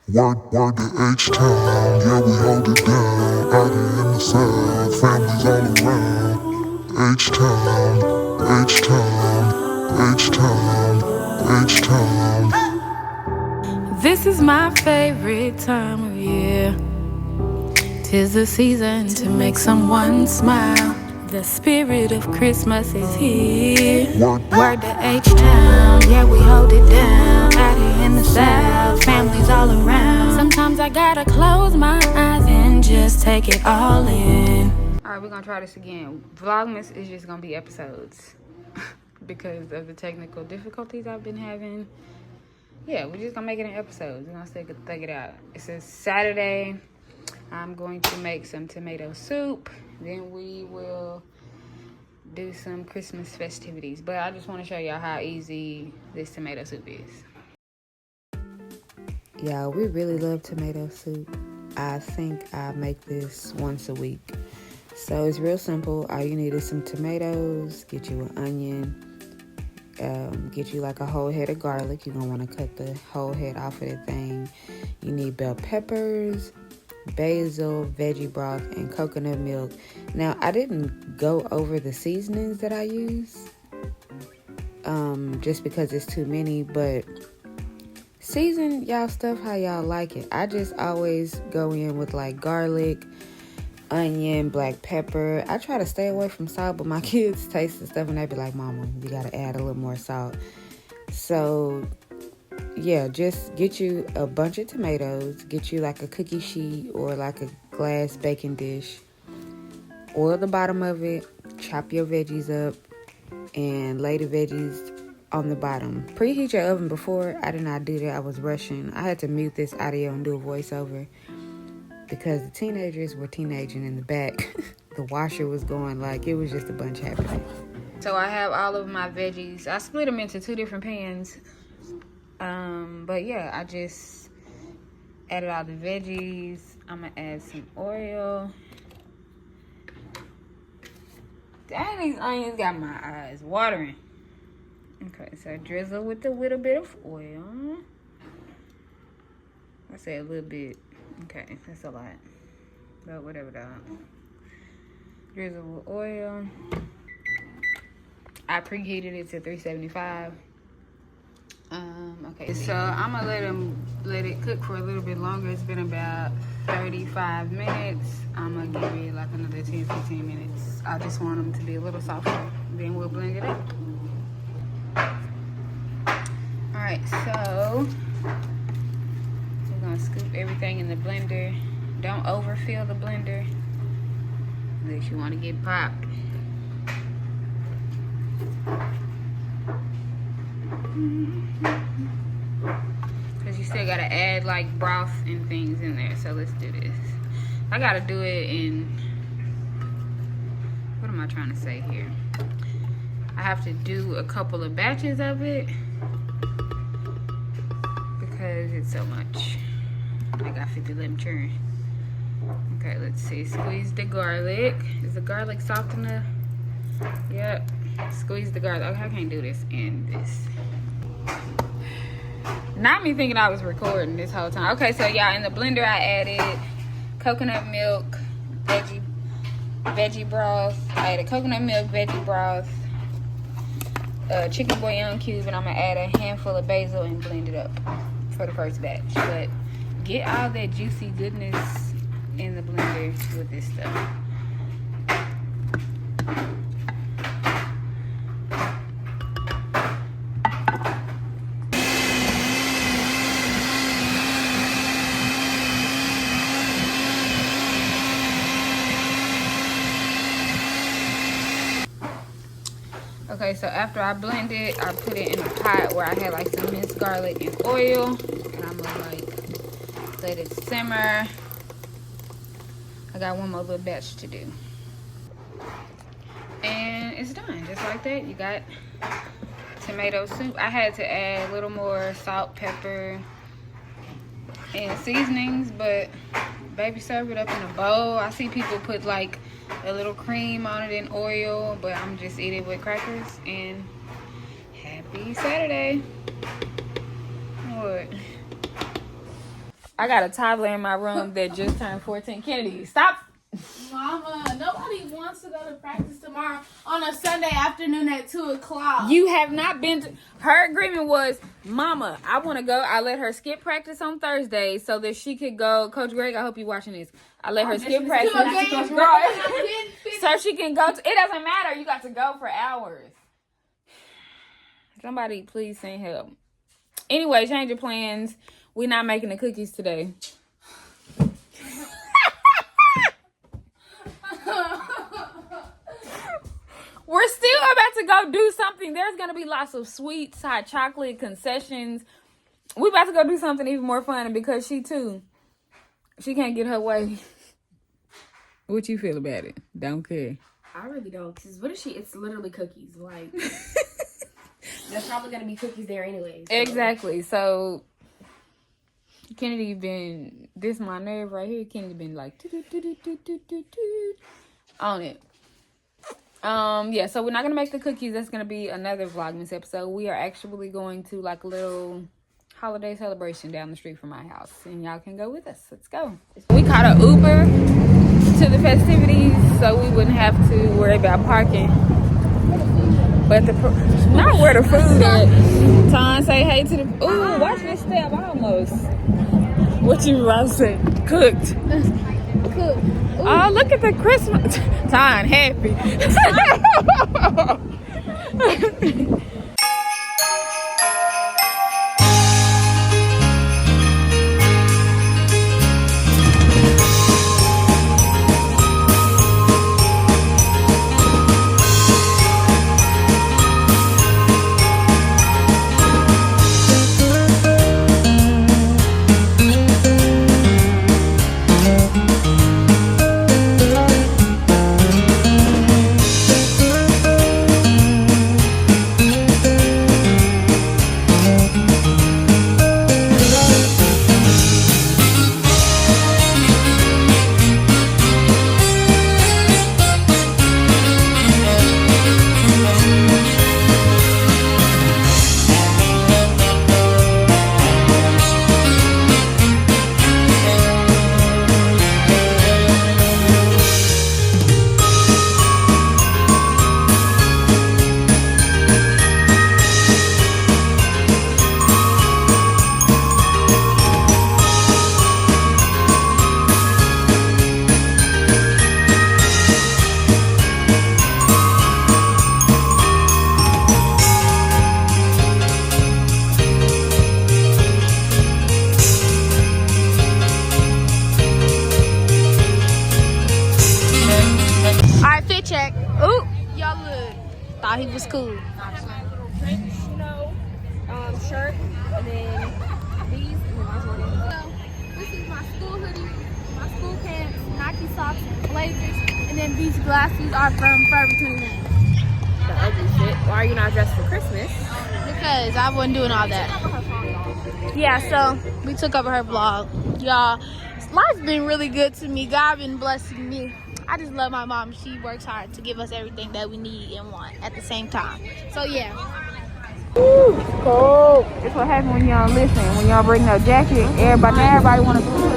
Word to H-Town, yeah, we hold it down. Out here in the South, families all around. H-Town, H-Town, H-Town, H-Town. This is my favorite time of year. 'Tis the season to make someone smile. The spirit of Christmas is here. Word to H-Town, yeah, we hold it down. Out here in the South, families all around. Sometimes I gotta close my eyes and just take it all in. Alright, we're gonna try this again. Vlogmas is just gonna be episodes because of the technical difficulties I've been having. Yeah, we're just gonna make it an episode. We're gonna thug it out. It's a Saturday. I'm going to make some tomato soup. Then we will do some Christmas festivities. But I just want to show y'all how easy this tomato soup is. Y'all, we really love tomato soup. I think I make this once a week. So it's real simple. All you need is some tomatoes, get you an onion, get you like a whole head of garlic. You're gonna want to cut the whole head off of the thing. You need bell peppers, basil, veggie broth, and coconut milk. Now, I didn't go over the seasonings that I use just because it's too many, but season y'all stuff how y'all like it. I just always go in with like garlic, onion, black pepper. I try to stay away from salt, but my kids taste the stuff and they be like, Mama, you gotta add a little more salt. So yeah, just get you a bunch of tomatoes, get you like a cookie sheet or like a glass baking dish, oil the bottom of it, chop your veggies up, and lay the veggies on the bottom. Preheat your oven before. I did not do that. I was rushing. I had to mute this audio and do a voiceover because the teenagers were teenaging in the back. The washer was going like it was just a bunch happening. So I have all of my veggies. I split them into 2 different pans. But yeah, I just added all the veggies. I'm gonna add some oil. Dang, these onions got my eyes watering. Okay, so I drizzle with a little bit of oil. I say a little bit. Okay, that's a lot. But whatever, dog. Drizzle with oil. I preheated it to 375. Okay, so I'm gonna let it cook for a little bit longer. It's been about 35 minutes. I'm gonna give it like another 10-15 minutes. I just want them to be a little softer. Then we'll blend it up. Alright, so we're gonna scoop everything in the blender. Don't overfill the blender unless you want to get popped. Because you still gotta add like broth and things in there. So let's do this. I gotta do it in, what am I trying to say here? I have to do a couple of batches of it because it's so much. I got 50 let them churn. Okay, let's see. Squeeze the garlic. Is the garlic soft enough? Yep. Squeeze the garlic. Okay, I can't do this and this. Not me thinking I was recording this whole time. Okay, so y'all, in the blender I added coconut milk, veggie broth. I added coconut milk, veggie broth, chicken bouillon cube, and I'm gonna add a handful of basil and blend it up for the first batch. But get all that juicy goodness in the blender with this stuff. Okay, so after I blend it, I put it in a pot where I had like some minced garlic and oil. And I'm gonna like let it simmer. I got one more little batch to do. And it's done, just like that. You got tomato soup. I had to add a little more salt, pepper, and seasonings, but baby, serve it up in a bowl. I see people put like a little cream on it and oil, but I'm just eating with crackers. And happy Saturday. What? I got a toddler in my room that just turned 14. Kennedy, stop. Mama, nobody wants to go to practice tomorrow on a Sunday afternoon at 2 o'clock. You have not been to... Her agreement was, Mama, I want to go. I let her skip practice on Thursday so that she could go. Coach Greg, I hope you're watching this. I let her skip practice so she can go to... It doesn't matter. You got to go for hours. Somebody please send help. Anyway, change your plans. We're not making the cookies today. We're still about to go do something. There's going to be lots of sweets, hot chocolate, concessions. We're about to go do something even more fun because she too. She can't get her way. What you feel about it? Don't care. I really don't. Because what is she? It's literally cookies. Like, there's probably going to be cookies there anyway. So. Exactly. So, Kennedy been, this my nerve right here. Kennedy been like, on it. Yeah, so we're not going to make the cookies. That's going to be another Vlogmas episode. We are actually going to like a little holiday celebration down the street from my house. And y'all can go with us. Let's go. We caught an Uber to the festivities so we wouldn't have to worry about parking. But not where the food at. Ton, say hey to the... Ooh, watch this step. Almost. What you about to say? Cooked. Cook. Oh, look at the Christmas. Ton, happy. Check. Ooh, y'all look. Thought he was cool. Shirt, and then these, and then my Jordan. So, this is my school hoodie, my school pants, Nike socks, and blazers, and then these glasses are from Forever 21. The ugly shit. Why are you not dressed for Christmas? Because I wasn't doing all that. Yeah, so we took over her vlog. Y'all, life's been really good to me. God been blessing me. I just love my mom. She works hard to give us everything that we need and want at the same time. So yeah. Ooh, cold. That's what happens when y'all listen. When y'all bring no jacket, everybody want to go.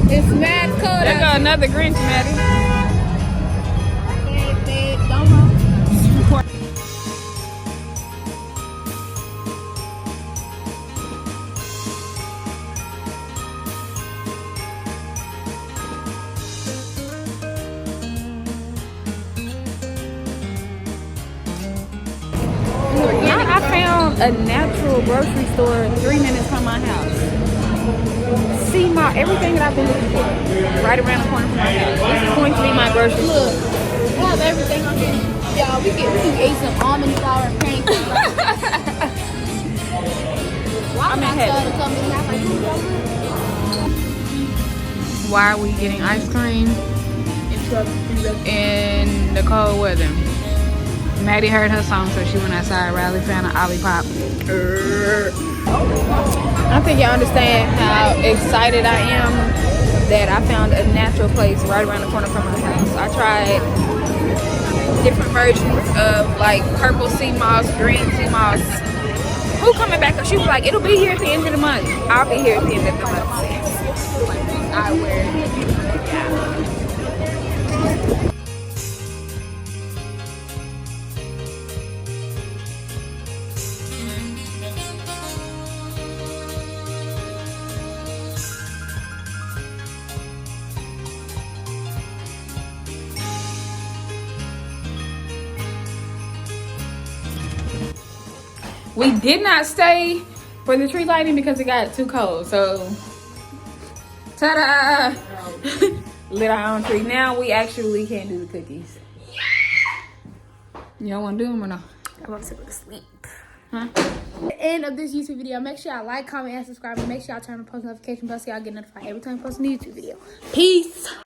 It's mad cold. There go another Grinch, Maddie. Don't know. I found a natural grocery store 3 minutes from my house. See everything that I've been looking for right around the corner from my house. This is going to be my grocery store. Look, we have everything on here. Y'all, we can eat some almond flour and pancakes. I'm in heaven. Why are we getting ice cream in the cold weather? Maddie heard her song, so she went outside. Rhileey found an Olipop. I think y'all understand how excited I am that I found a natural place right around the corner from my house. I tried different versions of like purple sea moss, green sea moss. Who who coming back? She was like, it'll be here at the end of the month. I'll be here at the end of the month. I wear it. We did not stay for the tree lighting because it got too cold. So, ta-da! Lit our own tree. Now we actually can do the cookies. You don't want to do them or no? I'm about to go to sleep. Huh? At the end of this YouTube video, make sure y'all like, comment, and subscribe. And make sure y'all turn on the post notification bell so y'all get notified every time I post a new YouTube video. Peace!